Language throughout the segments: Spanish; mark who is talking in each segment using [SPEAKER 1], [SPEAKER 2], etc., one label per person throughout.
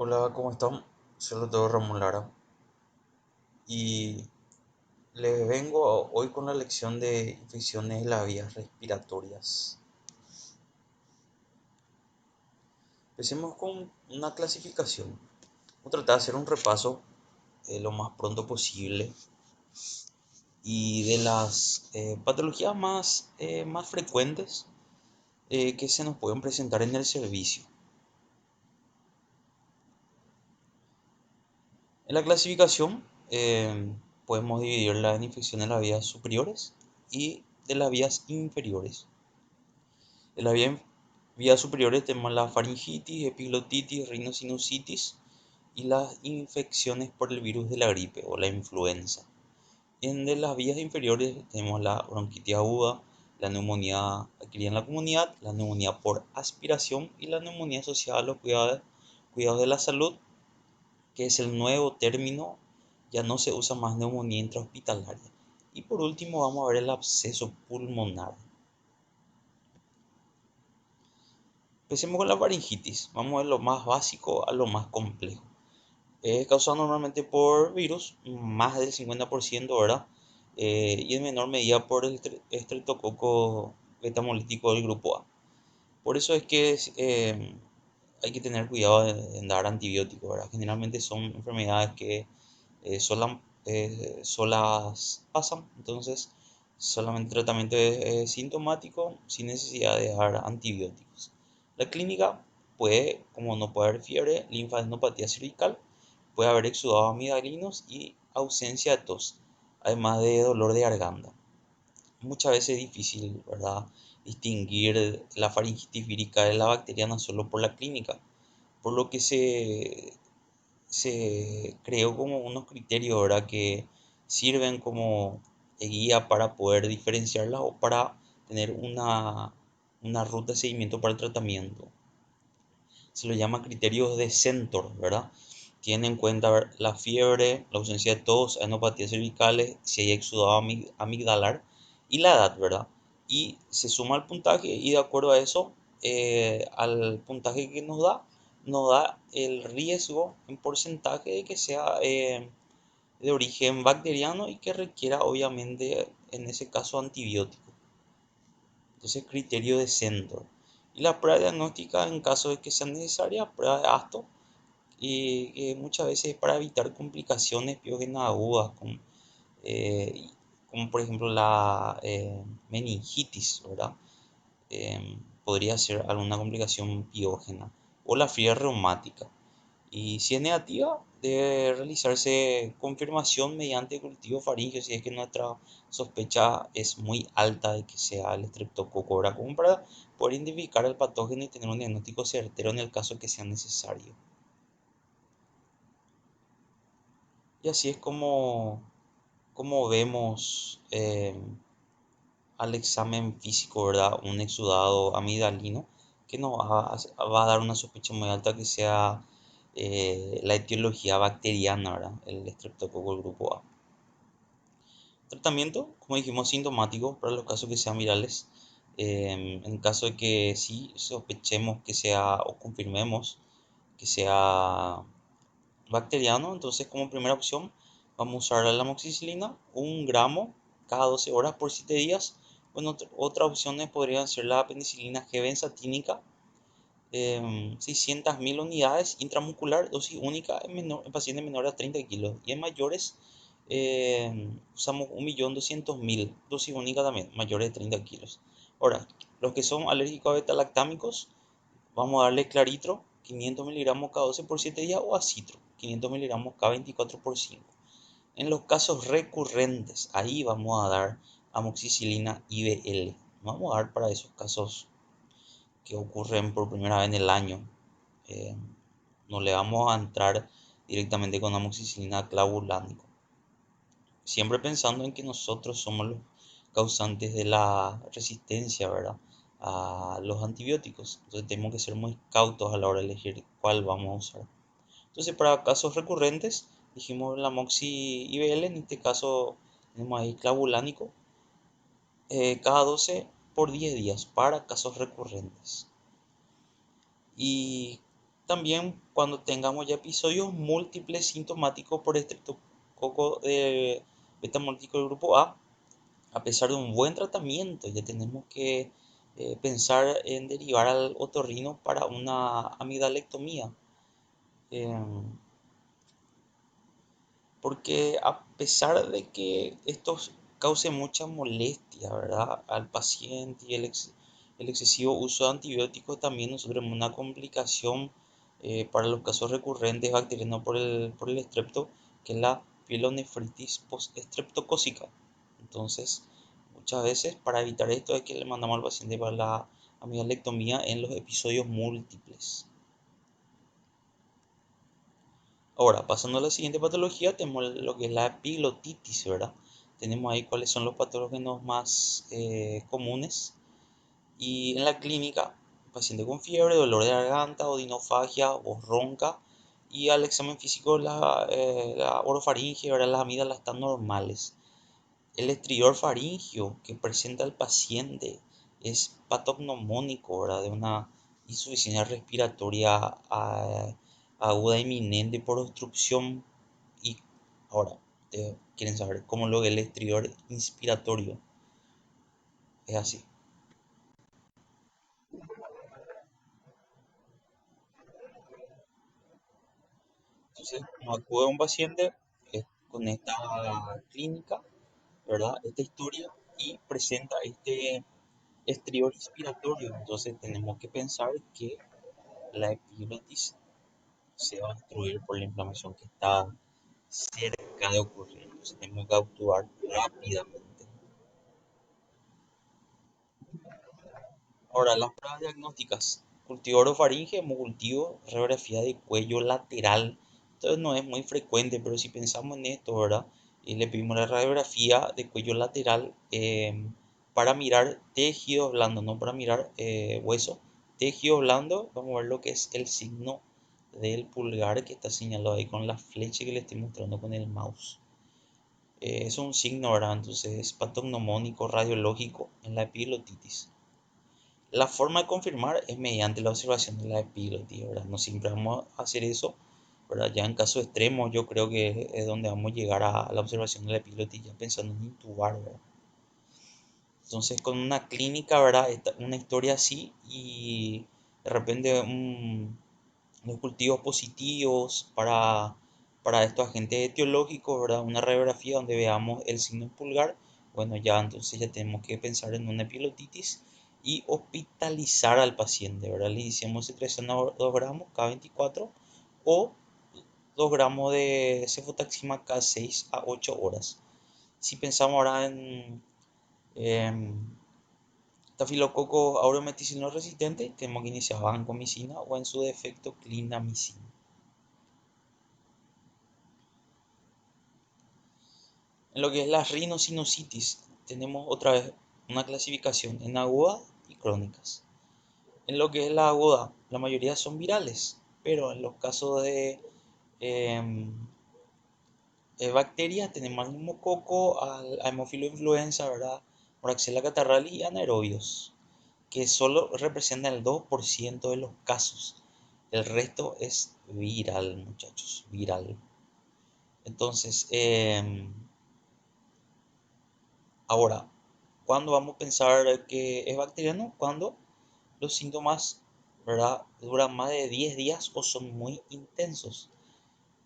[SPEAKER 1] Hola, ¿cómo están? Soy el doctor Ramón Lara y les vengo hoy con la lección de infecciones de las vías respiratorias. Empecemos con una clasificación. Voy a tratar de hacer un repaso lo más pronto posible y de las patologías más frecuentes que se nos pueden presentar en el servicio. En la clasificación podemos dividirla en infecciones de las vías superiores y de las vías inferiores. En las vías superiores tenemos la faringitis, epiglotitis, rinosinusitis y las infecciones por el virus de la gripe o la influenza. En de las vías inferiores tenemos la bronquitis aguda, la neumonía adquirida en la comunidad, la neumonía por aspiración y la neumonía asociada a los cuidados de la salud, que es el nuevo término, ya no se usa más neumonía intrahospitalaria. Y por último vamos a ver el absceso pulmonar. Empecemos con la faringitis. Vamos de lo más básico a lo más complejo. Es causado normalmente por virus, más del 50%, ¿verdad? Y en menor medida por el estreptococo betamolítico del grupo A. Por eso es que hay que tener cuidado en dar antibióticos, ¿verdad? Generalmente son enfermedades que solas pasan, entonces solamente tratamiento es sintomático sin necesidad de dar antibióticos. La clínica puede, como no puede haber fiebre, linfadenopatía cervical, puede haber exudados amigdalinos y ausencia de tos, además de dolor de garganta. Muchas veces es difícil, ¿verdad?, distinguir la faringitis vírica de la bacteriana solo por la clínica, por lo que se creó como unos criterios, ¿verdad?, que sirven como guía para poder diferenciarlas o para tener una ruta de seguimiento para el tratamiento. Se lo llama criterios de Centor, ¿verdad? Tiene en cuenta la fiebre, la ausencia de tos, enopatías cervicales, si hay exudado amigdalar y la edad, ¿verdad? Y se suma el puntaje y de acuerdo a eso, al puntaje que nos da el riesgo en porcentaje de que sea de origen bacteriano y que requiera obviamente en ese caso antibiótico. Entonces, criterio de Centor. Y la prueba diagnóstica en caso de que sea necesaria, prueba de ASTO, y muchas veces para evitar complicaciones piógenas agudas, eh, como por ejemplo la meningitis, ¿verdad? Podría ser alguna complicación piógena o la fiebre reumática. Y si es negativa, debe realizarse confirmación mediante cultivo faríngeo si es que nuestra sospecha es muy alta de que sea el estreptococo, ¿verdad? Como para poder identificar el patógeno y tener un diagnóstico certero en el caso que sea necesario. Y así es como vemos al examen físico, ¿verdad? Un exudado amigdalino que nos va a dar una sospecha muy alta que sea la etiología bacteriana, ¿verdad? El estreptococo del grupo A. Tratamiento, como dijimos, sintomático para los casos que sean virales. En caso de que sí sospechemos que sea o confirmemos que sea bacteriano, entonces como primera opción vamos a usar la amoxicilina, 1 gramo cada 12 horas por 7 días. Bueno, otras opciones podrían ser la penicilina G benzatínica, 600.000 unidades intramuscular, dosis única en pacientes menores a 30 kilos. Y en mayores usamos 1.200.000, dosis única también, mayores de 30 kilos. Ahora, los que son alérgicos a beta-lactámicos, vamos a darle claritro, 500 miligramos cada 12 por 7 días, o acitro, 500 miligramos cada 24 por 5. En los casos recurrentes, ahí vamos a dar amoxicilina IBL. Vamos a dar para esos casos que ocurren por primera vez en el año. Eh, no le vamos a entrar directamente con amoxicilina clavulánico. Siempre pensando en que nosotros somos los causantes de la resistencia, ¿verdad?, a los antibióticos. Entonces tenemos que ser muy cautos a la hora de elegir cuál vamos a usar. Entonces, para casos recurrentes, dijimos la Moxi IBL, en este caso tenemos ahí clavulánico, cada 12 por 10 días para casos recurrentes. Y También cuando tengamos ya episodios múltiples sintomáticos por estreptococo de beta hemolítico del grupo a pesar de un buen tratamiento, ya tenemos que pensar en derivar al otorrino para una amidalectomía. Em, Porque a pesar de que esto cause mucha molestia, ¿verdad? Al paciente y el excesivo uso de antibióticos también nosotros tenemos una complicación para los casos recurrentes bacterianos por el estrepto, que es la pielonefritis postestreptocócica. Entonces, muchas veces para evitar esto es que le mandamos al paciente para la amidalectomía en los episodios múltiples. Ahora, pasando a la siguiente patología, tenemos lo que es la epiglotitis, ¿verdad? Tenemos ahí cuáles son los patógenos más comunes. Y en la clínica, paciente con fiebre, dolor de garganta, odinofagia, voz ronca. Y al examen físico, la orofaringe, ¿verdad? Las amígdalas están normales. El estridor faríngeo que presenta el paciente es patognomónico, ¿verdad? De una insuficiencia respiratoria aguda inminente por obstrucción. Y ahora, quieren saber cómo lo que el estridor inspiratorio es así. Entonces, nos acude un paciente con esta clínica, ¿verdad? Esta historia y presenta este estridor inspiratorio. Entonces, tenemos que pensar que la epiglotis se va a destruir por la inflamación que está cerca de ocurrir. Entonces tenemos que actuar rápidamente. Ahora, las pruebas diagnósticas. Cultivo orofaringe, hemocultivo, radiografía de cuello lateral. Entonces no es muy frecuente, pero si pensamos en esto, ¿verdad? Y le pedimos la radiografía de cuello lateral para mirar tejido blando, no para mirar hueso. Tejido blando, vamos a ver lo que es el signo del pulgar que está señalado ahí con la flecha que le estoy mostrando con el mouse. Es un signo, ¿verdad? Entonces es patognomónico radiológico en la epiglotitis. La forma de confirmar es mediante la observación de la epiglotis, ¿verdad? No siempre vamos a hacer eso, ¿verdad? Ya en caso extremo yo creo que es donde vamos a llegar a la observación de la epiglotis ya pensando en intubar, ¿verdad? Entonces con una clínica, ¿verdad? Una historia así y de repente unos cultivos positivos para estos agentes etiológicos, ¿verdad? Una radiografía donde veamos el signo pulgar, bueno, ya entonces ya tenemos que pensar en una epilotitis y hospitalizar al paciente, ¿verdad? Le iniciamos cetrizena 2 gramos cada 24 o 2 gramos de cefotaxima cada 6 a 8 horas. Si pensamos ahora en Staphylococcus aureus resistente, tenemos que iniciar vancomicina o en su defecto clindamicina. En lo que es la rinosinusitis, tenemos otra vez una clasificación en aguda y crónicas. En lo que es la aguda, la mayoría son virales, pero en los casos de em, bacterias tenemos al neumococo, al Haemophilus influenza, ¿verdad? Moraxella catarrhalis y anaerobios, que solo representan el 2% de los casos. El resto es viral, muchachos, viral. Entonces, ahora, ¿cuándo vamos a pensar que es bacteriano? Cuando los síntomas, ¿verdad? Duran más de 10 días o son muy intensos.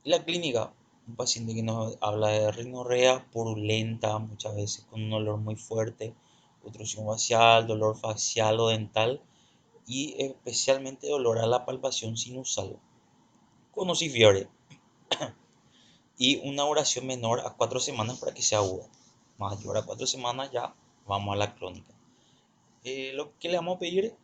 [SPEAKER 1] En la clínica, un paciente que nos habla de rinorrea purulenta, muchas veces con un olor muy fuerte, obstrucción facial, dolor facial o dental y especialmente dolor a la palpación sinusal, con o sin fiebre y una duración menor a 4 semanas para que sea aguda. Mayor a 4 semanas ya vamos a la crónica. Lo que le vamos a pedir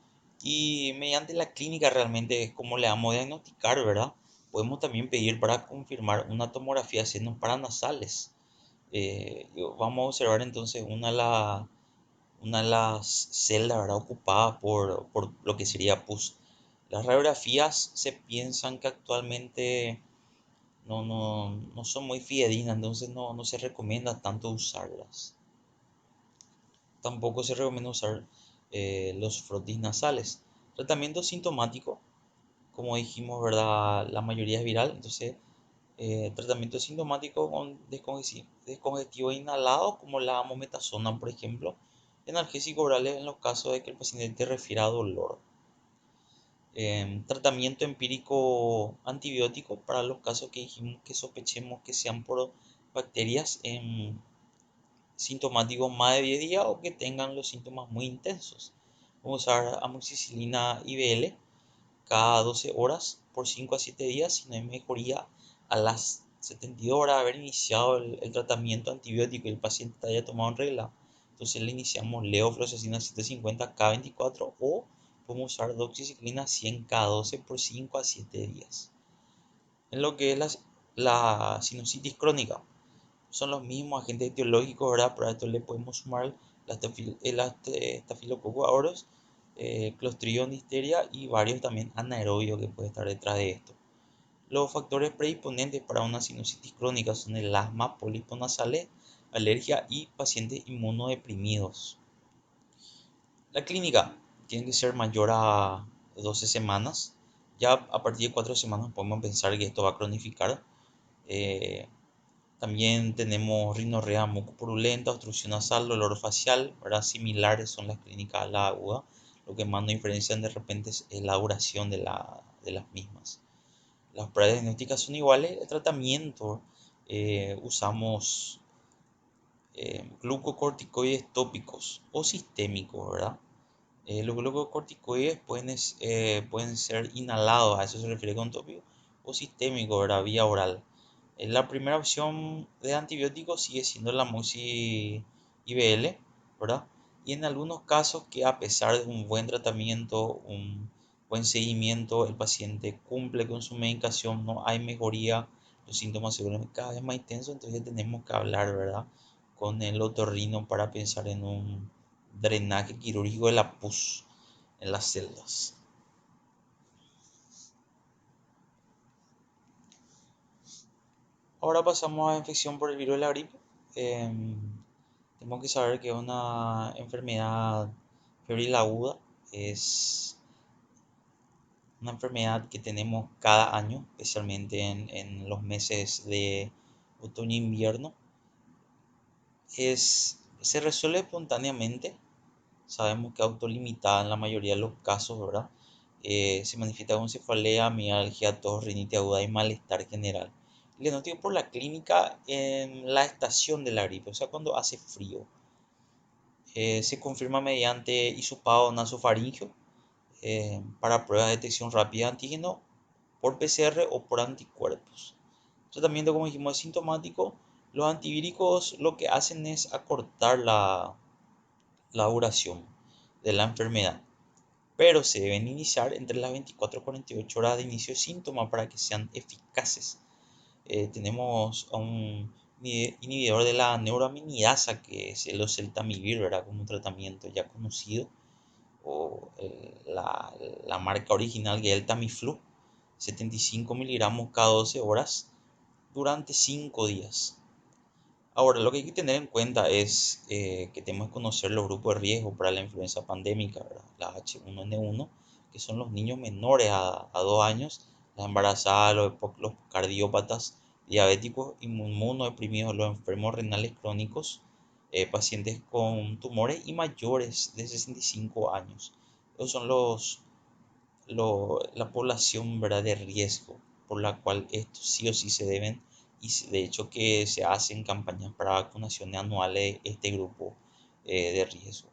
[SPEAKER 1] y mediante la clínica realmente es como le vamos a diagnosticar, ¿verdad? Podemos también pedir para confirmar una tomografía de senos paranasales. Vamos a observar entonces una de las celdas, ¿verdad? Ocupadas por lo que sería pus. Las radiografías se piensan que actualmente no son muy fidedignas, entonces no se recomienda tanto usarlas. Tampoco se recomienda usar los frotis nasales. Tratamiento sintomático. como dijimos, ¿verdad? La mayoría es viral, entonces tratamiento sintomático con descongestivo inhalado, como la mometasona, por ejemplo, analgésico orales en los casos de que el paciente te refiera a dolor. Tratamiento empírico antibiótico para los casos que dijimos que sospechemos que sean por bacterias sintomáticos más de 10 días o que tengan los síntomas muy intensos. Vamos a usar amoxicilina IBL cada 12 horas por 5 a 7 días. Si no hay mejoría a las 72 horas de haber iniciado el tratamiento antibiótico y el paciente haya tomado en regla, entonces le iniciamos levofloxacina 750 cada 24 o podemos usar doxiciclina 100 cada 12 por 5 a 7 días. En lo que es la sinusitis crónica, son los mismos agentes etiológicos, ¿verdad? Para esto le podemos sumar el Staphylococcus aureus, Clostridium difteria y varios también anaerobios que puede estar detrás de esto. Los factores predisponentes para una sinusitis crónica son el asma, pólipos nasales, alergia y pacientes inmunodeprimidos. La clínica tiene que ser mayor a 12 semanas. Ya a partir de 4 semanas podemos pensar que esto va a cronificar. Eh, También tenemos rinorrea mucopurulenta, obstrucción nasal, dolor facial, ¿verdad? Similares son las clínicas a la aguda. Lo que más nos diferencian de repente es la duración de las mismas. Las pruebas diagnósticas son iguales. El tratamiento usamos glucocorticoides tópicos o sistémicos, ¿verdad? Los glucocorticoides pueden ser inhalados, a eso se refiere con tópico, o sistémico, ¿verdad? Vía oral. La primera opción de antibióticos sigue siendo la MUSI IBL, ¿verdad? Y en algunos casos que a pesar de un buen tratamiento, un buen seguimiento, el paciente cumple con su medicación, no hay mejoría, los síntomas se vuelven cada vez más intensos, entonces tenemos que hablar, ¿verdad? Con el otorrino para pensar en un drenaje quirúrgico de la pus en las celdas. Ahora pasamos a infección por el virus de la gripe. Em, Tenemos que saber que es una enfermedad febril aguda, es una enfermedad que tenemos cada año, especialmente en los meses de otoño e invierno. Se resuelve espontáneamente, sabemos que autolimitada en la mayoría de los casos, ¿verdad? Se manifiesta con cefalea, mialgia, tos, rinitis aguda y malestar general. El diagnóstico por la clínica en la estación de la gripe, o sea, cuando hace frío. Se confirma mediante hisopado nasofaringeo para pruebas de detección rápida de antígeno por PCR o por anticuerpos. Tratamiento, como dijimos, es sintomático. Los antivíricos lo que hacen es acortar la duración de la enfermedad, pero se deben iniciar entre las 24 y 48 horas de inicio de síntomas para que sean eficaces. Tenemos a un inhibidor de la neuraminidasa, que es el oseltamivir, ¿verdad? Como un tratamiento ya conocido, o la marca original que es el Tamiflu, 75 miligramos cada 12 horas durante 5 días. Ahora, lo que hay que tener en cuenta es que tenemos que conocer los grupos de riesgo para la influenza pandémica, ¿verdad? La H1N1, que son los niños menores a 2 años, las embarazadas, los cardiópatas, diabéticos, inmunodeprimidos, los enfermos renales crónicos, pacientes con tumores y mayores de 65 años. Esos son la población, ¿verdad?, de riesgo, por la cual estos sí o sí se deben, y de hecho que se hacen campañas para vacunaciones anuales de este grupo de riesgo.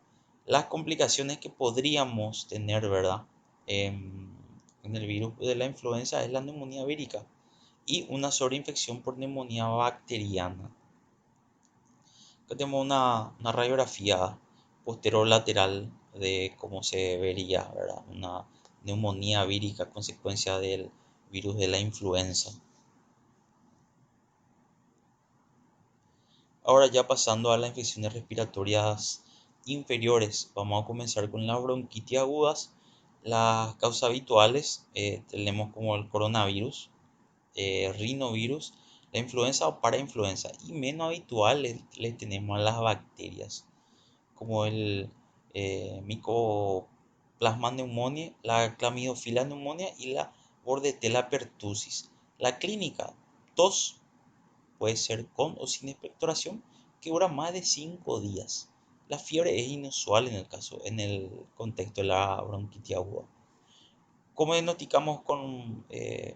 [SPEAKER 1] Las complicaciones que podríamos tener, ¿verdad?, en el virus de la influenza es la neumonía vírica y una sobreinfección por neumonía bacteriana. Acá tenemos una radiografía posterolateral de cómo se vería, ¿verdad?, una neumonía vírica a consecuencia del virus de la influenza. Ahora ya pasando a las infecciones respiratorias inferiores, vamos a comenzar con las bronquitis agudas. Las causas habituales tenemos como el coronavirus, rinovirus, la influenza o parainfluenza, y menos habituales le tenemos a las bacterias como el Mycoplasma pneumoniae, la Chlamydophila pneumoniae y la Bordetella pertussis. La clínica, tos, puede ser con o sin expectoración, que dura más de 5 días. La fiebre es inusual en el contexto de la bronquitis aguda. ¿Cómo diagnosticamos con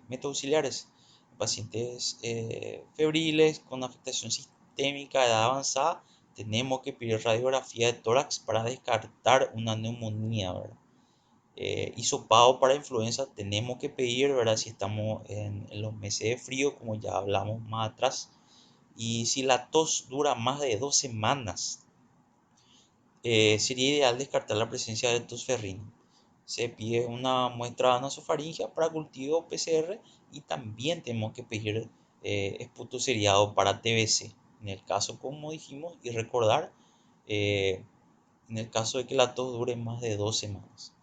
[SPEAKER 1] métodos auxiliares? Pacientes febriles con afectación sistémica de edad avanzada, tenemos que pedir radiografía de tórax para descartar una neumonía, ¿verdad? Hisopado para influenza tenemos que pedir, ¿verdad? Si estamos en los meses de frío, como ya hablamos más atrás. Y si la tos dura más de 2 semanas, sería ideal descartar la presencia de tosferrina. Se pide una muestra nasofaringea para cultivo PCR y también tenemos que pedir esputo seriado para TBC. En el caso, como dijimos, y recordar, eh, en el caso de que la tos dure más de 2 semanas.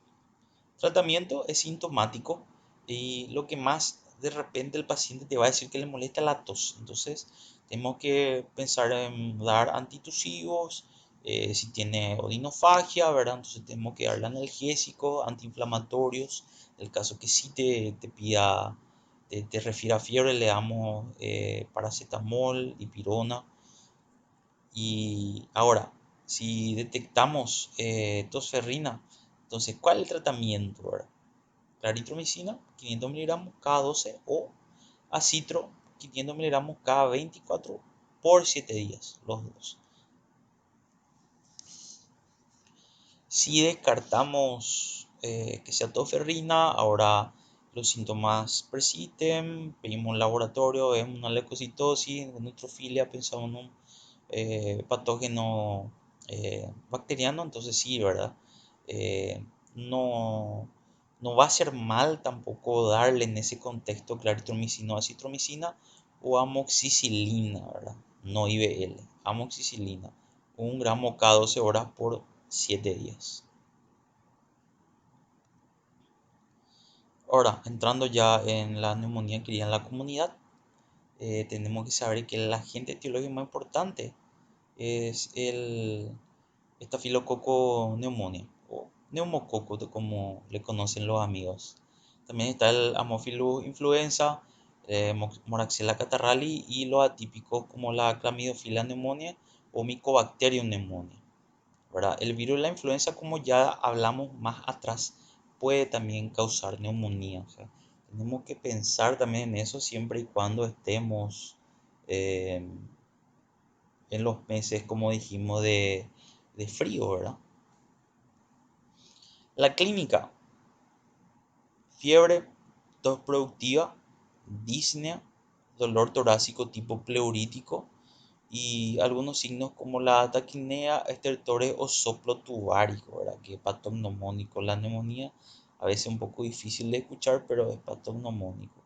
[SPEAKER 1] Tratamiento es sintomático y lo que más de repente el paciente te va a decir que le molesta la tos. Entonces, tenemos que pensar en dar antitusivos, si tiene odinofagia, ¿verdad? Entonces tenemos que darle analgésicos, antiinflamatorios. En el caso que sí te pida, te refiera a fiebre, le damos paracetamol, dipirona. Y ahora, si detectamos tosferrina, entonces, ¿cuál es el tratamiento, verdad? Claritromicina, 500 miligramos cada 12 o acitro, 500 miligramos cada 24 por 7 días, los dos. Si descartamos que sea toferrina, ahora los síntomas persisten, pedimos un laboratorio, vemos una leucocitosis, neutrofilia, pensamos en un patógeno bacteriano, entonces sí, ¿verdad? Eh, no, no va a ser mal tampoco darle en ese contexto claritromicina o acitromicina o amoxicilina, ¿verdad? No IBL, amoxicilina, 1 gramo cada 12 horas por 7 días. Ahora, entrando ya en la neumonía adquirida en la comunidad, tenemos que saber que el agente etiológico más importante es el estafilococo pneumonia o neumococo, como le conocen los amigos. También está el Haemophilus influenza, Moraxella catarrhali y los atípicos como la Chlamydophila pneumonia o Mycobacterium pneumonia, ¿verdad? El virus de la influenza, como ya hablamos más atrás, puede también causar neumonía. O sea, tenemos que pensar también en eso siempre y cuando estemos eh, en los meses, como dijimos, de frío, ¿verdad? La clínica, fiebre, tos productiva, disnea, dolor torácico tipo pleurítico y algunos signos como la taquinea, estertores o soplo tubárico, ¿verdad? Que es patognomónico. La neumonía a veces un poco difícil de escuchar, pero es patognomónico.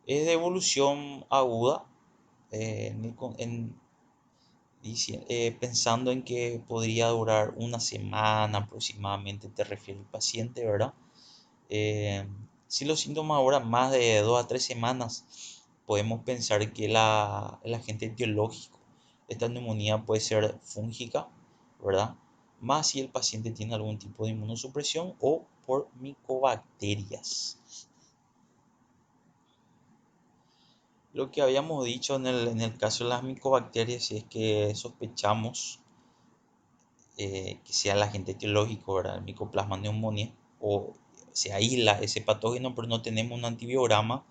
[SPEAKER 1] Es de evolución aguda, en el pensando en que podría durar 1 semana aproximadamente, te refiere el paciente, ¿verdad? Eh, si los síntomas duran más de 2 a 3 semanas, podemos pensar que el agente etiológico de esta neumonía puede ser fúngica, ¿verdad? Más si el paciente tiene algún tipo de inmunosupresión o por micobacterias. Lo que habíamos dicho en el caso de las micobacterias es que sospechamos que sea el agente etiológico, ¿verdad? El Mycoplasma pneumoniae, o se aísla ese patógeno, pero no tenemos un antibiograma.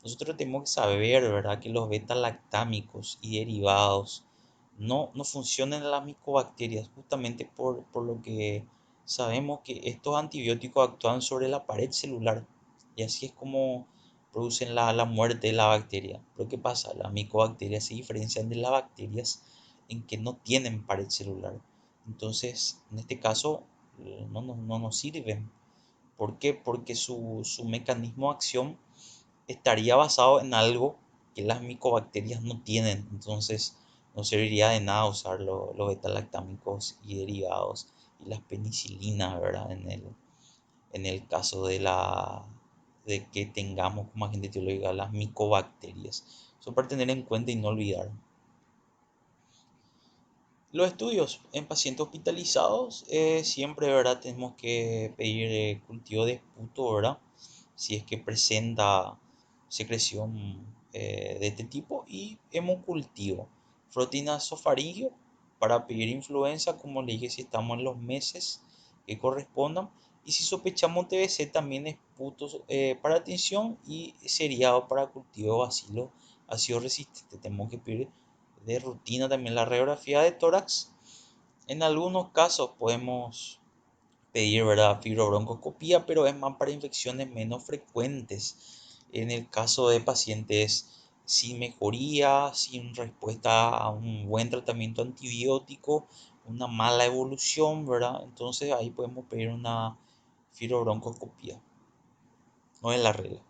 [SPEAKER 1] Nosotros tenemos que saber, ¿verdad?, que los beta-lactámicos y derivados no funcionan en las micobacterias, justamente por lo que sabemos que estos antibióticos actúan sobre la pared celular y así es como producen la muerte de la bacteria. Pero ¿qué pasa? Las micobacterias se diferencian de las bacterias en que no tienen pared celular. Entonces, en este caso, no nos sirven. ¿Por qué? Porque su mecanismo de acción estaría basado en algo que las micobacterias no tienen. Entonces, no serviría de nada usar los beta-lactámicos y derivados y las penicilinas, ¿verdad? En el caso de que tengamos como agente etiológico las micobacterias. Eso para tener en cuenta y no olvidar. Los estudios en pacientes hospitalizados, siempre, ¿verdad? Tenemos que pedir cultivo de esputo, ¿verdad? si es que presenta secreción de este tipo, y hemocultivo, frotina sofaringio para pedir influenza, como le dije, si estamos en los meses que correspondan, y si sospechamos TBC también es putos para atención y seriado para cultivo de bacilo ácido resistente. Tenemos que pedir de rutina también la radiografía de tórax. En algunos casos podemos pedir, ¿verdad?, fibrobroncoscopía, pero es más para infecciones menos frecuentes. En el caso de pacientes sin mejoría, sin respuesta a un buen tratamiento antibiótico, una mala evolución, ¿verdad? Entonces ahí podemos pedir una fibrobroncoscopía. No es la regla.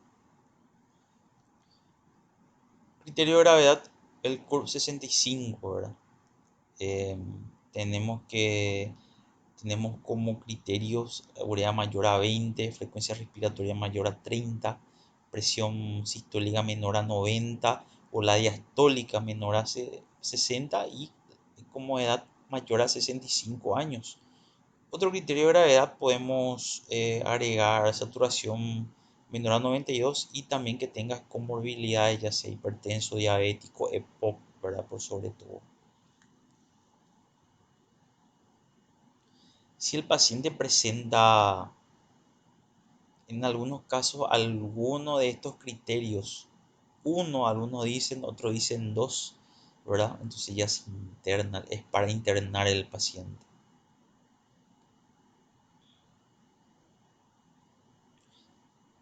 [SPEAKER 1] Criterio de gravedad, el CURB 65, ¿verdad? Eh, tenemos que Tenemos como criterios urea mayor a 20, frecuencia respiratoria mayor a 30, presión sistólica menor a 90 o la diastólica menor a 60 y como edad mayor a 65 años. Otro criterio de gravedad podemos agregar saturación menor a 92 y también que tenga comorbilidades, ya sea hipertenso, diabético, EPOC, ¿verdad? Por sobre todo. Si el paciente presenta en algunos casos alguno de estos criterios, uno, algunos dicen, otros dicen dos, ¿verdad? Entonces ya se interna, es para internar el paciente.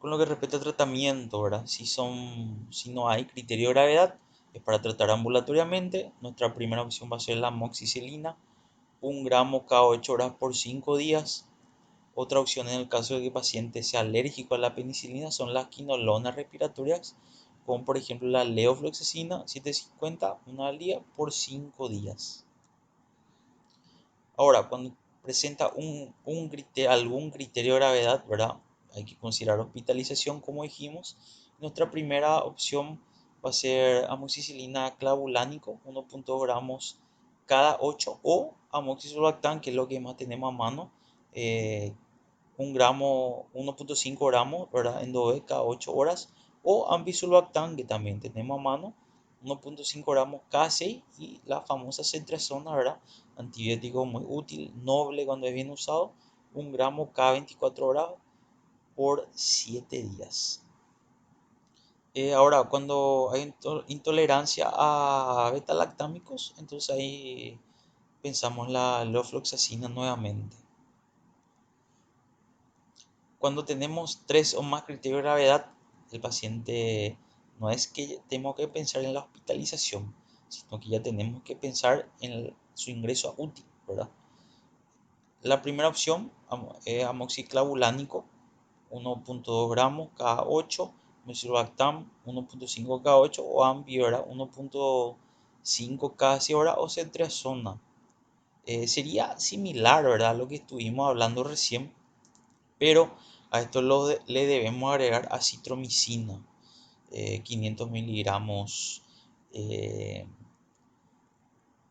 [SPEAKER 1] Con lo que respecta al tratamiento, ¿verdad? Si no hay criterio de gravedad, es para tratar ambulatoriamente. Nuestra primera opción va a ser la amoxicilina, 1 gramo cada 8 horas por 5 días. Otra opción en el caso de que el paciente sea alérgico a la penicilina son las quinolonas respiratorias, como por ejemplo la levofloxacina 750, una al día por 5 días. Ahora, cuando presenta algún criterio de gravedad, ¿verdad? Hay que considerar hospitalización, como dijimos. Nuestra primera opción va a ser amoxicilina clavulánico, 1.2 gramos cada 8, o amoxicilolactam, que es lo que más tenemos a mano, 1.5 gramos, ¿verdad? En dosis cada 8 horas, o ambisulbactam, que también tenemos a mano, 1.5 gramos cada 6, y la famosa cetrazona, ¿verdad? Antibiótico muy útil, noble cuando es bien usado, 1 gramo cada 24 horas por 7 días. Ahora, cuando hay intolerancia a beta-lactámicos, entonces ahí pensamos la levofloxacina nuevamente. Cuando tenemos tres o más criterios de gravedad, el paciente no es que tenemos que pensar en la hospitalización, sino que ya tenemos que pensar en su ingreso a UTI, ¿verdad? La primera opción es amoxiclavulánico, 1.2 gramos cada 8, mesulbactam 1.5 cada 8, o ambi, 1.5 cada 6 horas, o cetrazona. Sería similar, ¿verdad?, a lo que estuvimos hablando recién, pero a esto le debemos agregar acitromicina, 500 miligramos. eh,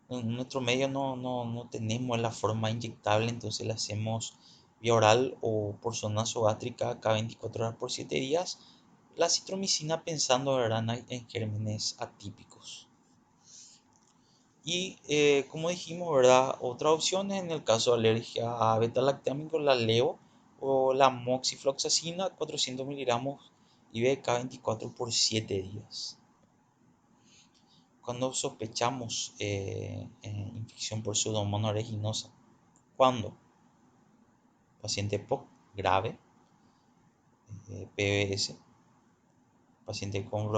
[SPEAKER 1] en nuestro medio no tenemos la forma inyectable, entonces la hacemos vía oral o por zona nasogástrica cada 24 horas por 7 días. La acitromicina pensando, ¿verdad?, en gérmenes atípicos. Y como dijimos, ¿verdad?, otra opción es en el caso de alergia a beta-lactámico, la levo o la moxifloxacina, 400 miligramos IV cada 24 por 7 días. Cuando sospechamos infección por Pseudomonas aeruginosa, cuando paciente POC grave, PBS, paciente con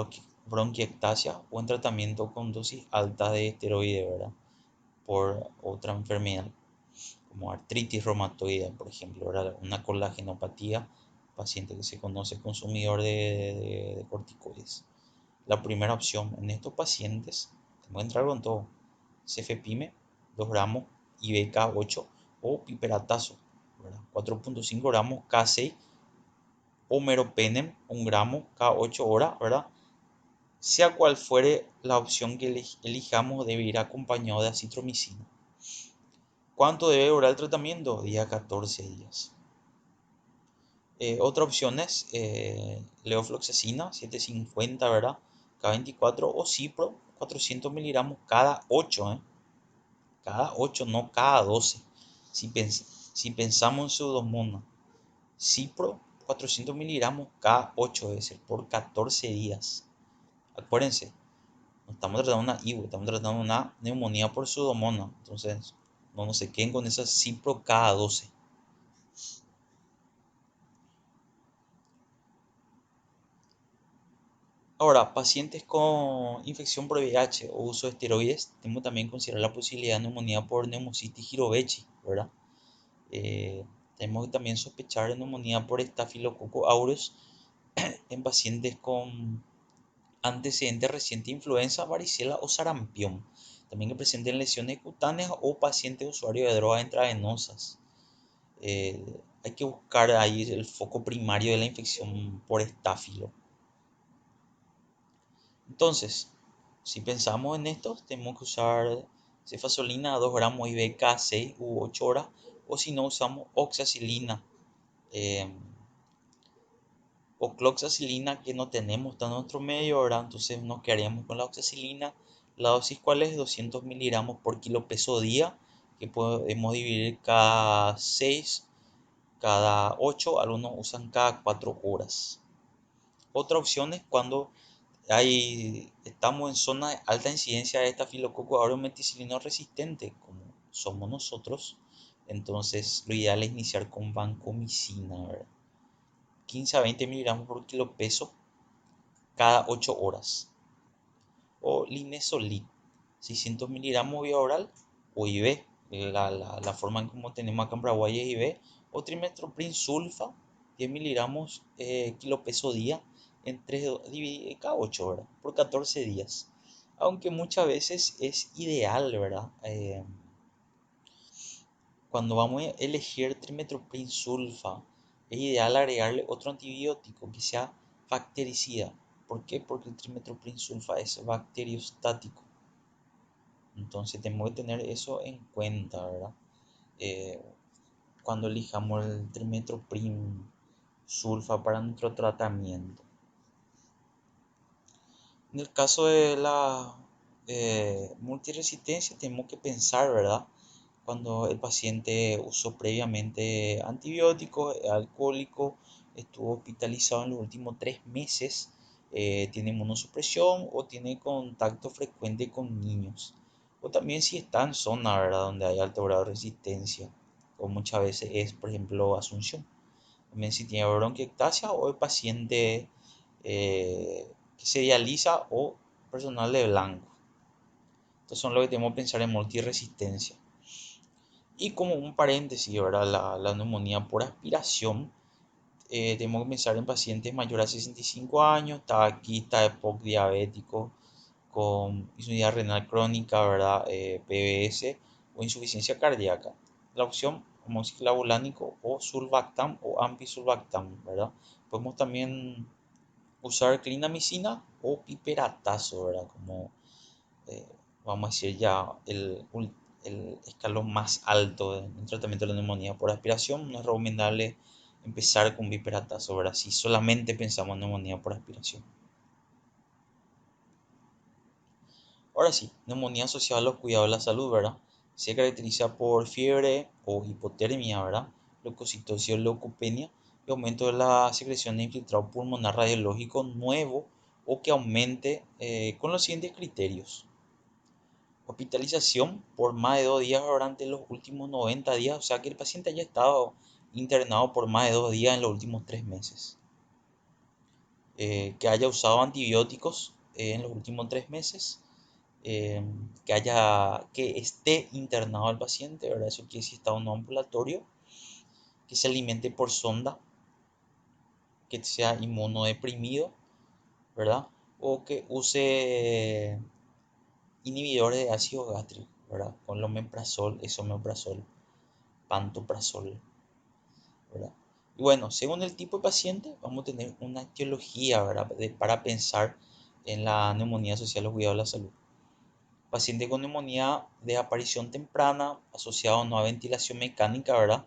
[SPEAKER 1] bronquiectasia o en tratamiento con dosis alta de esteroide, ¿verdad?, por otra enfermedad como artritis reumatoide, por ejemplo, ¿verdad?, una colagenopatía, paciente que se conoce consumidor de corticoides. La primera opción en estos pacientes, tengo que entrar con todo, cefepime, 2 gramos, IBK 8 o piperatazo, 4.5 gramos cada 6, o meropenem, 1 gramo cada 8 horas, ¿verdad? Sea cual fuere la opción que elijamos, debe ir acompañado de acitromicina. ¿Cuánto debe durar el tratamiento? Día 14 días. Otra opción es levofloxacina 750, ¿verdad? Cada 24 o Cipro 400 miligramos cada 8, ¿eh? Cada 8, no cada 12. Si, si pensamos en Pseudomonas, Cipro 400 miligramos cada 8 veces por 14 días. Acuérdense, no estamos tratando una IBU, estamos tratando una neumonía por Pseudomonas. Entonces, no se queden con esa Cipro cada 12. Ahora, pacientes con infección por VIH o uso de esteroides, tenemos también que considerar la posibilidad de neumonía por neumocitis girovechi, ¿verdad? Eh, Tenemos que también sospechar de neumonía por Staphylococcus aureus en pacientes con antecedentes recientes de influenza, varicela o sarampión. También que presenten lesiones cutáneas o pacientes usuarios de drogas intravenosas. Hay que buscar ahí el foco primario de la infección por estáfilo. Entonces, si pensamos en esto, tenemos que usar cefazolina 2 gramos IV cada 6 u 8 horas, o si no usamos oxacilina eh, o cloxacilina que no tenemos está en nuestro medio, ¿verdad? Entonces nos quedaríamos con la oxacilina. La dosis cuál es 200 miligramos por kilo peso día, que podemos dividir cada 6, cada 8, algunos usan cada 4 horas. Otra opción es cuando estamos en zona de alta incidencia de estafilococo aureus meticilino resistente, como somos nosotros. Entonces, lo ideal es iniciar con vancomicina, ¿verdad? 15 a 20 miligramos por kilo peso cada 8 horas. O linezolid, 600 miligramos vía oral o IV. La forma en como tenemos acá en Paraguay es IV. O trimestoprim sulfa, 10 miligramos kilo peso día en 3 cada 8 horas por 14 días. Aunque muchas veces es ideal, ¿verdad? Cuando vamos a elegir trimestoprim sulfa, es ideal agregarle otro antibiótico que sea bactericida. ¿Por qué? Porque el trimestoprim sulfa es bacteriostático. Entonces tenemos que tener eso en cuenta, ¿verdad? Eh, Cuando elijamos el trimestoprim sulfa para nuestro tratamiento. En el caso de la multiresistencia tenemos que pensar, ¿verdad? Cuando el paciente usó previamente antibióticos, alcohólico, estuvo hospitalizado en los últimos 3 meses, tiene inmunosupresión o tiene contacto frecuente con niños. O también si está en zona, ¿verdad? Donde hay alto grado de resistencia, o muchas veces es, por ejemplo, Asunción. También si tiene bronquiectasia o el paciente que se dializa o personal de blanco. Estos son lo que tenemos que pensar en multiresistencia. Y como un paréntesis, ¿verdad? La neumonía por aspiración, tenemos que pensar en pacientes mayores a 65 años, tabaquista, EPOC diabético, con insuficiencia renal crónica, ¿verdad? PBS o insuficiencia cardíaca. La opción amoxiclavulánico o survactam o ampisurvactam, ¿verdad? Podemos también usar clindamicina o piperatazo, ¿verdad? Como eh, vamos a decir ya el escalón más alto en tratamiento de la neumonía por aspiración. No es recomendable empezar con piperatazo, ¿verdad? Si solamente pensamos en neumonía por aspiración. Ahora sí, neumonía asociada a los cuidados de la salud, ¿verdad? Se caracteriza por fiebre o hipotermia, ¿verdad? Leucocitosis o leucopenia y aumento de la secreción de infiltrado pulmonar radiológico nuevo o que aumente con los siguientes criterios. Hospitalización por más de 2 días durante los últimos 90 días, o sea que el paciente haya estado internado por más de 2 días en los últimos 3 meses. Que haya usado antibióticos en los últimos 3 meses. Que esté internado el paciente, ¿verdad? Eso quiere decir estado no ambulatorio, que se alimente por sonda, que sea inmunodeprimido, ¿verdad? O que use inhibidores de ácido gástrico, ¿verdad? Con omeprazol, esomeprazol, pantoprazol, ¿verdad? Y bueno, según el tipo de paciente, vamos a tener una etiología, ¿verdad? Para pensar en la neumonía asociada a los cuidados de la salud. Paciente con neumonía de aparición temprana asociado a una ventilación mecánica, ¿verdad?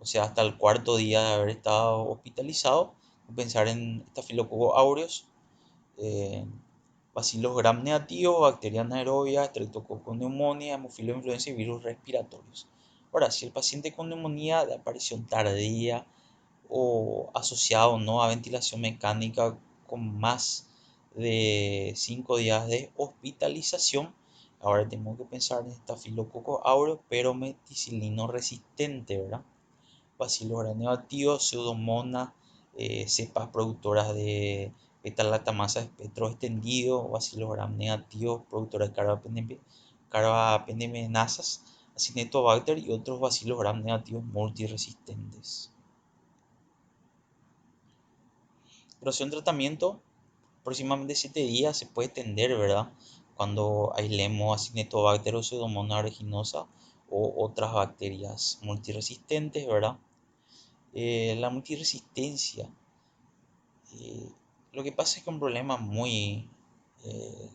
[SPEAKER 1] o sea, hasta el cuarto día de haber estado hospitalizado, pensar en Staphylococcus aureus, eh, Bacillus gram negativos, bacterias anaerobias, Streptococcus pneumoniae, Haemophilus influenzae y virus respiratorios. Ahora, si el paciente con neumonía de aparición tardía o asociado no a ventilación mecánica con más de 5 días de hospitalización, ahora tenemos que pensar en Staphylococcus aureus, pero meticilino resistente, ¿verdad? Bacillus gram negativos, pseudomonas, cepas productoras de beta-lactamasa de espectro extendido, Bacillus gram negativos, productoras de carbapenemasas, Acinetobacter y otros Bacillus gram negativos multiresistentes. Duración de tratamiento, aproximadamente 7 días se puede extender, ¿verdad? Cuando aislemos Acinetobacter o Pseudomonas aeruginosa o otras bacterias multiresistentes, ¿verdad? La multiresistencia. eh, lo que pasa es que un problema eh,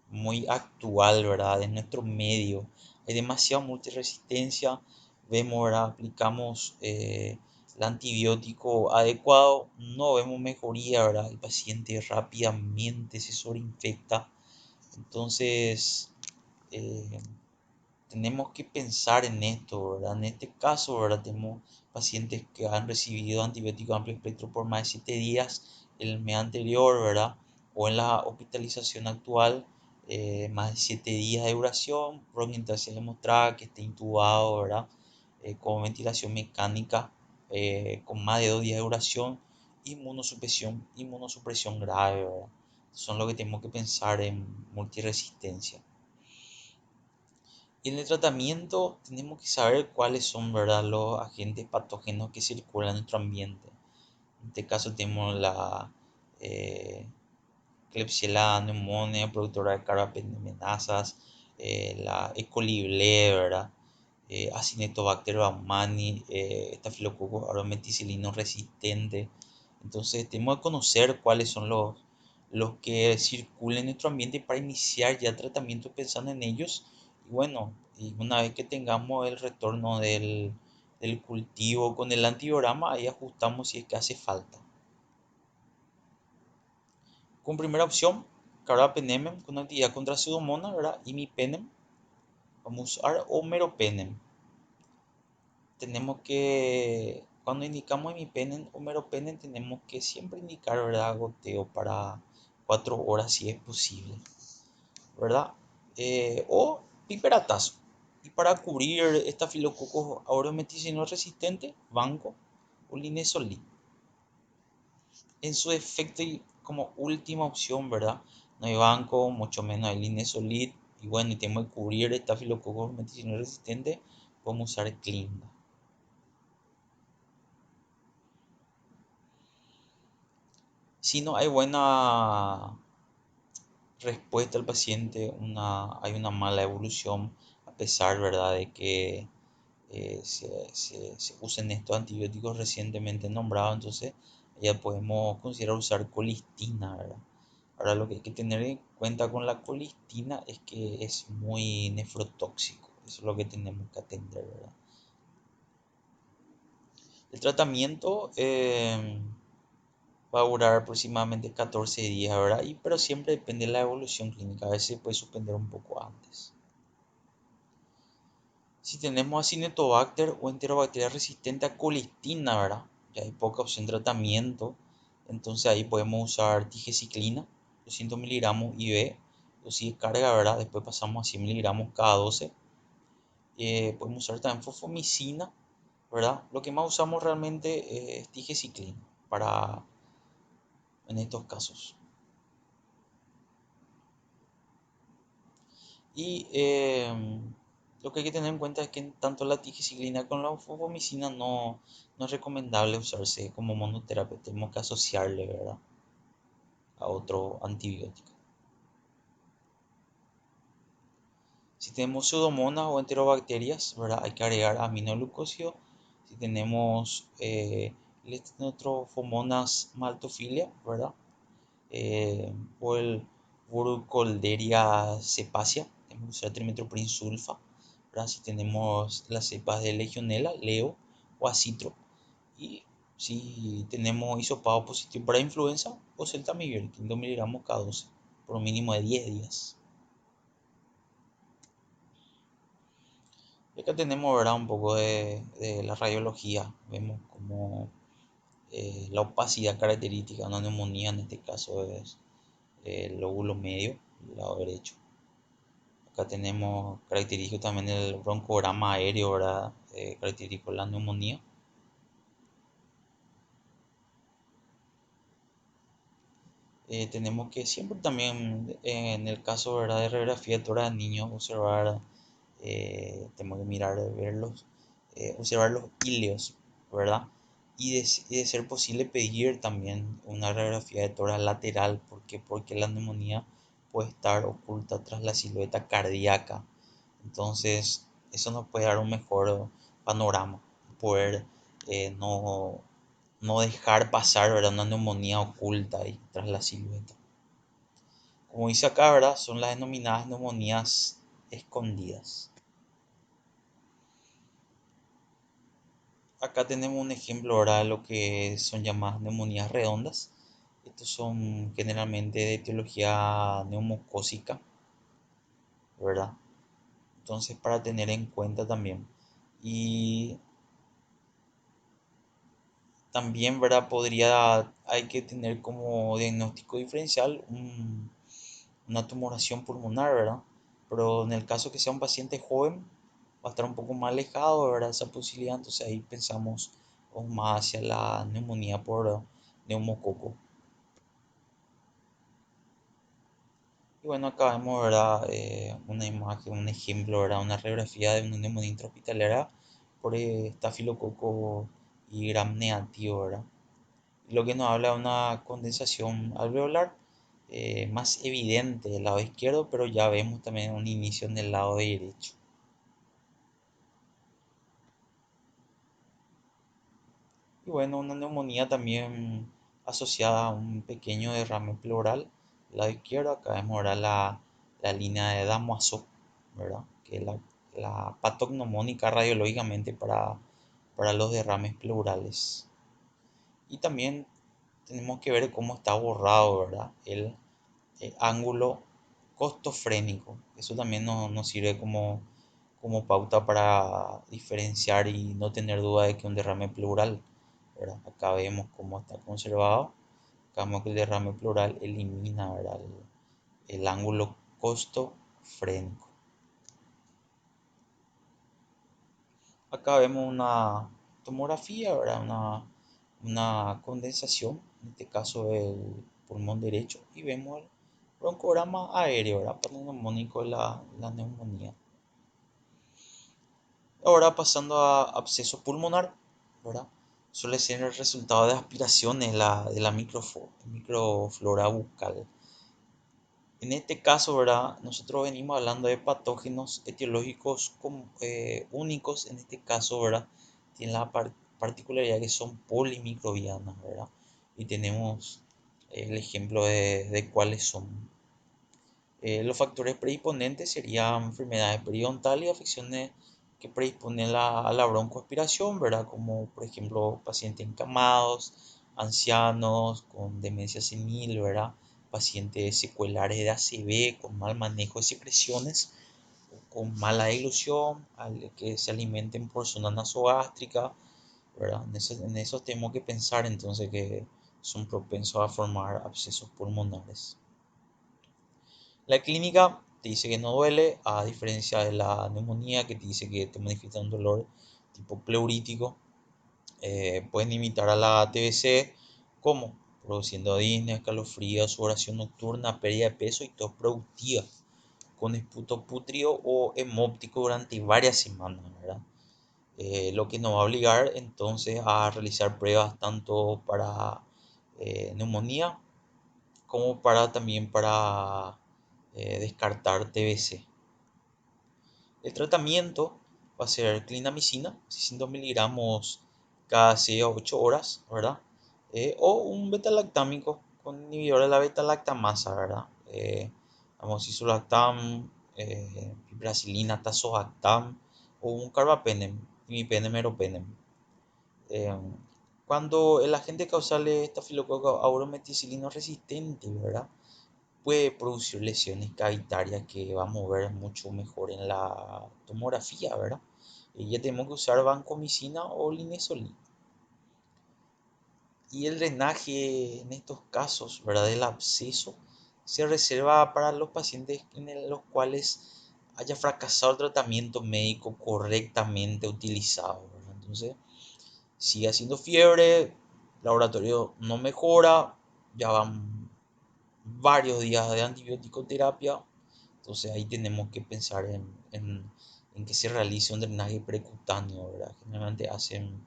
[SPEAKER 1] muy actual, ¿verdad? En nuestro medio. Hay demasiada multiresistencia. Vemos, ¿verdad? Aplicamos el antibiótico adecuado, no vemos mejoría, ¿verdad? El paciente rápidamente se sobreinfecta. Entonces, eh, tenemos que pensar en esto, ¿verdad? En este caso, ¿verdad? Tenemos pacientes que han recibido antibiótico amplio espectro por más de 7 días el mes anterior, ¿verdad? O en la hospitalización actual, más de 7 días de duración, bronquiectasia demostrada que esté intubado, ¿verdad? Con ventilación mecánica, con más de 2 días de duración, inmunosupresión grave, ¿verdad? Son lo que tenemos que pensar en multiresistencia. Y en el tratamiento tenemos que saber cuáles son, ¿verdad?, los agentes patógenos que circulan en nuestro ambiente. En este caso tenemos la Klebsiella pneumoniae, productora de carbapenemasas, la E. coli blé, ¿verdad? Acinetobacter baumannii, Staphylococcus aureus meticilino resistente. Entonces tenemos que conocer cuáles son los que circulan en nuestro ambiente para iniciar ya tratamiento pensando en ellos. Y bueno, y una vez que tengamos el retorno del cultivo con el antibiograma, ahí ajustamos si es que hace falta. Con primera opción, carbapenem con actividad contra pseudomonas, ¿verdad? Imipenem, vamos a usar, o meropenem. Tenemos que, cuando indicamos imipenem o meropenem, tenemos que siempre indicar, ¿verdad?, goteo para 4 horas si es posible, ¿verdad? O piperatazo. Y para cubrir Staphylococcus aureus meticilino resistente, banco o linezolid. En su efecto y como última opción, ¿verdad? No hay banco, mucho menos hay linezolid. Y bueno, y tenemos que cubrir Staphylococcus meticilino resistente, podemos usar Clinda. Si no hay buena respuesta al paciente, hay una mala evolución, a pesar, ¿verdad?, de que se usen estos antibióticos recientemente nombrados, entonces ya podemos considerar usar colistina, ¿verdad? Ahora lo que hay que tener en cuenta con la colistina es que es muy nefrotóxico, eso es lo que tenemos que atender, ¿verdad? El tratamiento va a durar aproximadamente 14 días, ¿verdad? Pero siempre depende de la evolución clínica, a veces se puede suspender un poco antes. Si tenemos Acinetobacter o Enterobacteria resistente a colistina, ¿verdad? Ya hay poca opción de tratamiento, entonces ahí podemos usar tigeciclina, 200 miligramos IV, dosis de carga, ¿verdad? Después pasamos a 100 miligramos cada 12. Podemos usar también fosfomicina, ¿verdad? Lo que más usamos realmente es tigeciclina en estos casos. Y lo que hay que tener en cuenta es que tanto la tigicilina como la fosfomicina no es recomendable usarse como monoterapia. Tenemos que asociarle, ¿verdad?, a otro antibiótico. Si tenemos pseudomonas o enterobacterias, ¿verdad?, hay que agregar aminoglucósido. Si tenemos Listenostrofomonas maltophilia, ¿verdad?, o el Burkholderia cepacia, tenemos que usar trimetoprim sulfa, ¿verdad? Si tenemos las cepas de Legionella, Leo o Acitro, Y si tenemos hisopado positivo para influenza o celtamivir, 500 miligramos cada 12, por un mínimo de 10 días. Y acá tenemos, ¿verdad? Un poco de la radiología. Vemos como la opacidad característica de una neumonía, en este caso es el lóbulo medio, el lado derecho. Acá tenemos característico también el broncograma aéreo, ¿verdad? Característico de la neumonía. Tenemos que siempre también, en el caso, ¿verdad?, de radiografía de tórax de niños, observar, tenemos que mirar, verlos, observar los íleos, ¿verdad? Y de ser posible pedir también una radiografía de tórax lateral, porque la neumonía puede estar oculta tras la silueta cardíaca. Entonces, eso nos puede dar un mejor panorama, poder no, no dejar pasar, ¿verdad?, una neumonía oculta ahí tras la silueta. Como dice acá, ¿verdad?, son las denominadas neumonías escondidas. Acá tenemos un ejemplo, ¿verdad?, de lo que son llamadas neumonías redondas. Estos son generalmente de etiología neumocócica, ¿verdad? Entonces, para tener en cuenta también. Y también, ¿verdad? Hay que tener como diagnóstico diferencial una tumoración pulmonar, ¿verdad? Pero en el caso que sea un paciente joven, va a estar un poco más alejado, ¿verdad? Esa posibilidad, entonces ahí pensamos más hacia la neumonía por neumococo. Y bueno, acá vemos, ¿verdad? Una imagen, un ejemplo, ¿verdad? Una radiografía de una neumonía intrahospitalaria por estafilococo y gram negativo, ¿verdad? Lo que nos habla de una condensación alveolar más evidente del lado izquierdo, pero ya vemos también un inicio en el lado derecho. Y bueno, una neumonía también asociada a un pequeño derrame pleural. Del lado izquierdo, acá vemos ahora la línea de Damoiseau, ¿verdad? Que es la patognomónica radiológicamente para los derrames pleurales. Y también tenemos que ver cómo está borrado, ¿verdad? El ángulo costofrénico. Eso también nos sirve como pauta para diferenciar y no tener duda de que un derrame pleural, ¿verdad? Acá vemos cómo está conservado. Acá vemos que el derrame pleural elimina, ¿verdad?, el ángulo costofrénico. Acá vemos una tomografía, ¿verdad? Una condensación, en este caso el pulmón derecho, y vemos el broncograma aéreo, ¿verdad? Pneumónico de la neumonía. Ahora pasando a absceso pulmonar, ¿verdad? Suele ser el resultado de aspiración de la microflora bucal. En este caso, ¿verdad? Nosotros venimos hablando de patógenos etiológicos únicos. En este caso, ¿verdad? Tienen la particularidad que son polimicrobianas, ¿verdad? Y tenemos el ejemplo de cuáles son. Los factores predisponentes serían enfermedades periodontales y afecciones que predisponen a la broncoaspiración, ¿verdad? Como por ejemplo pacientes encamados, ancianos con demencia senil, ¿verdad? Pacientes secuelares de ACV con mal manejo de secreciones, con mala dilución, que se alimenten por zona nasogástrica, ¿verdad? En eso tenemos que pensar entonces que son propensos a formar abscesos pulmonares. La clínica te dice que no duele, a diferencia de la neumonía que te dice que te manifiesta un dolor tipo pleurítico. Pueden imitar a la TBC como produciendo disnea, escalofríos, sudoración nocturna, pérdida de peso y tos productiva, con esputo pútrido o hemóptico durante varias semanas, ¿verdad? Lo que nos va a obligar entonces a realizar pruebas tanto para neumonía como también para descartar TBC. El tratamiento va a ser clindamicina, 600 miligramos cada 6 a 8 horas, ¿verdad? O un beta-lactámico con inhibidor de la beta-lactamasa, ¿verdad? Amoxicilactam, piperacilina, tazobactam o un carbapenem, imipenem, meropenem. Cuando el agente causal es estafilococo aurometicilino resistente, ¿verdad? Puede producir lesiones cavitarias que vamos a ver mucho mejor en la tomografía, ¿verdad? Y ya tenemos que usar vancomicina o linezolid. Y el drenaje en estos casos, ¿verdad? Del absceso se reserva para los pacientes en los cuales haya fracasado el tratamiento médico correctamente utilizado, ¿verdad? Entonces, sigue haciendo fiebre, laboratorio no mejora, ya van varios días de antibiótico terapia, entonces ahí tenemos que pensar en que se realice un drenaje percutáneo, ¿verdad? Generalmente hacen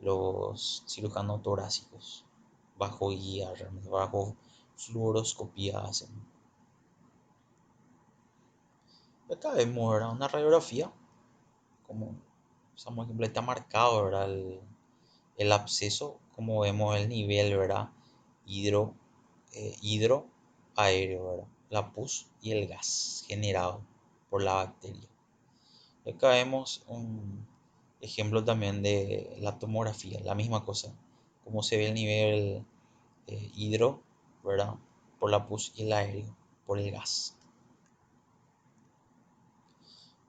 [SPEAKER 1] los cirujanos torácicos bajo guía, realmente bajo fluoroscopía hacen. Acá vemos, ¿verdad? Una radiografía, como por ejemplo está marcado, ¿verdad? El absceso, como vemos el nivel, ¿verdad? Hidro, hidro aéreo, ¿verdad? La pus y el gas generado por la bacteria. Acá vemos un ejemplo también de la tomografía, la misma cosa, como se ve el nivel hidro, ¿verdad? Por la pus y el aéreo, por el gas.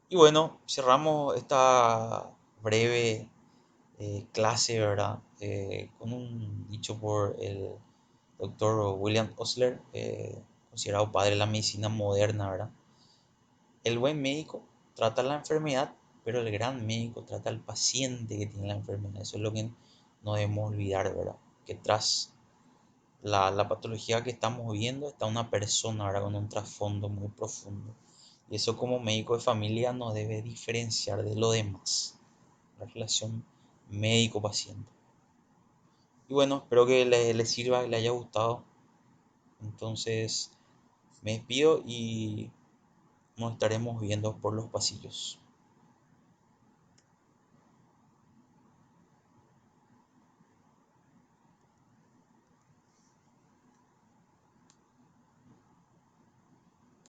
[SPEAKER 1] Y bueno, cerramos esta breve clase, ¿verdad? Con un dicho por el doctor William Osler, considerado padre de la medicina moderna, ¿verdad? El buen médico trata la enfermedad, pero el gran médico trata al paciente que tiene la enfermedad. Eso es lo que no debemos olvidar, ¿verdad? Que tras la patología que estamos viendo está una persona, ¿verdad? Con un trasfondo muy profundo. Y eso como médico de familia nos debe diferenciar de lo demás, la relación médico-paciente. Y bueno, espero que les sirva, que les haya gustado. Entonces, me despido y nos estaremos viendo por los pasillos.